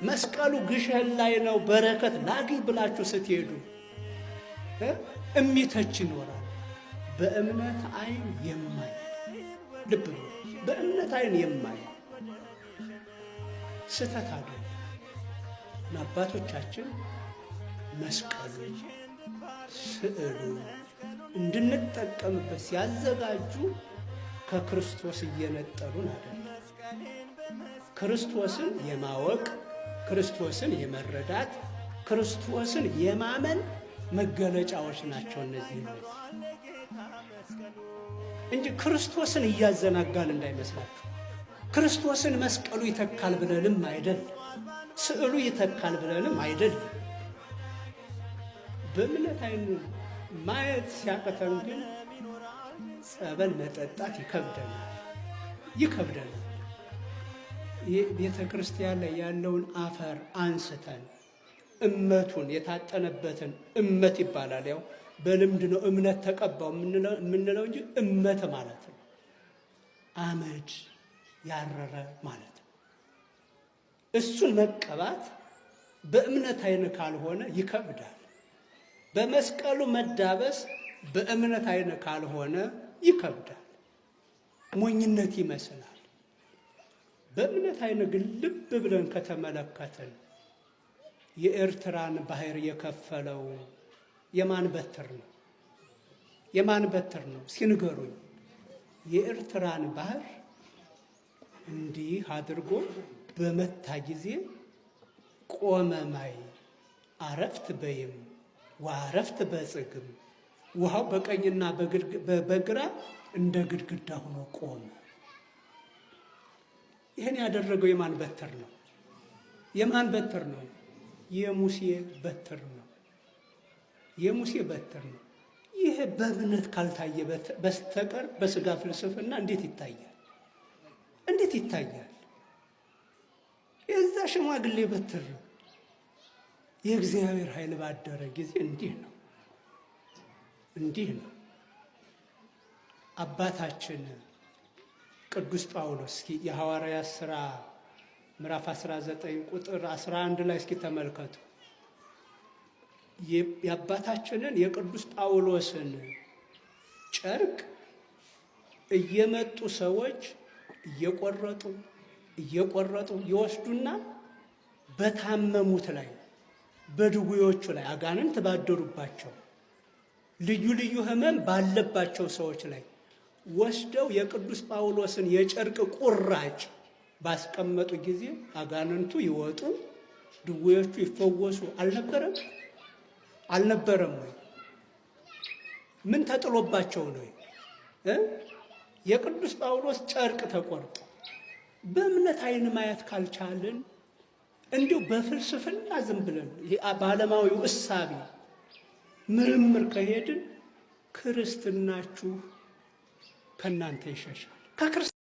መስቀሉ ግሸን ላይ ነው በረከት ላግኝ ብላችሁ ስትሄዱ እሚተች ይኖራል። በእምነት አይን የማይ ልብ ነው። በእምነት አይን የማይ ስተት አይደለም። አባቶቻችን መስቀሉ ስዕሉ እንድንጠቀምበት ሲያዘጋጁ ከክርስቶስ እየነጠሉን አይደለም። ክርስቶስን የማወቅ ክርስቶስን የመረዳት ክርስቶስን የማመን መገለጫዎች ናቸው እነዚህ እንጂ ክርስቶስን እያዘናጋን እንዳይመስላችሁ። ክርስቶስን መስቀሉ ይተካል ብለንም አይደል፣ ስዕሉ ይተካል ብለንም አይደል። በእምነት አይን ማየት ሲያቅተን ግን ጸበል መጠጣት ይከብደናል። ቤተ ክርስቲያን ላይ ያለውን አፈር አንስተን እመቱን የታጠነበትን እመት ይባላል። ያው በልምድ ነው እምነት ተቀባው የምንለው እንጂ እመት ማለት ነው አመድ ያረረ ማለት ነው። እሱን መቀባት በእምነት አይን ካልሆነ ይከብዳል። በመስቀሉ መዳበስ በእምነት አይን ካልሆነ ይከብዳል፣ ሞኝነት ይመስላል። በእምነት አይን ግን ልብ ብለን ከተመለከትን የኤርትራን ባህር የከፈለው የማን በትር ነው? የማን በትር ነው ሲንገሩኝ? የኤርትራን ባህር እንዲህ አድርጎ በመታ ጊዜ ቆመ ማይ አረፍት በይም ወአረፍት በጽግም፣ ውሃው በቀኝና በግራ እንደ ግድግዳ ሆኖ ቆመ። ይህን ያደረገው የማን በትር ነው? የማን በትር ነው? የሙሴ በትር ነው። የሙሴ በትር ነው። ይህ በእምነት ካልታየ በስተቀር በስጋ ፍልስፍና እንዴት ይታያል? እንዴት ይታያል? የዛ ሽማግሌ በትር ነው። የእግዚአብሔር ኃይል ባደረ ጊዜ እንዲህ ነው፣ እንዲህ ነው። አባታችን ቅዱስ ጳውሎስ እስኪ የሐዋርያት ሥራ ምዕራፍ 19 ቁጥር 11 ላይ እስኪ ተመልከቱ። የአባታችንን የቅዱስ ጳውሎስን ጨርቅ እየመጡ ሰዎች እየቆረጡ ይወስዱና በታመሙት ላይ በድውዮቹ ላይ አጋንንት ባደሩባቸው ልዩ ልዩ ሕመም ባለባቸው ሰዎች ላይ ወስደው የቅዱስ ጳውሎስን የጨርቅ ቁራጭ ባስቀመጡ ጊዜ አጋንንቱ ይወጡ፣ ድውዮቹ ይፈወሱ አልነበረም ወይ? ምን ተጥሎባቸው ነው? የቅዱስ ጳውሎስ ጨርቅ ተቆርጦ። በእምነት አይን ማየት ካልቻልን እንዲሁ በፍልስፍና ዝም ብለን በዓለማዊው እሳቤ ምርምር ከሄድን ክርስትናችሁ ከእናንተ ይሸሻል።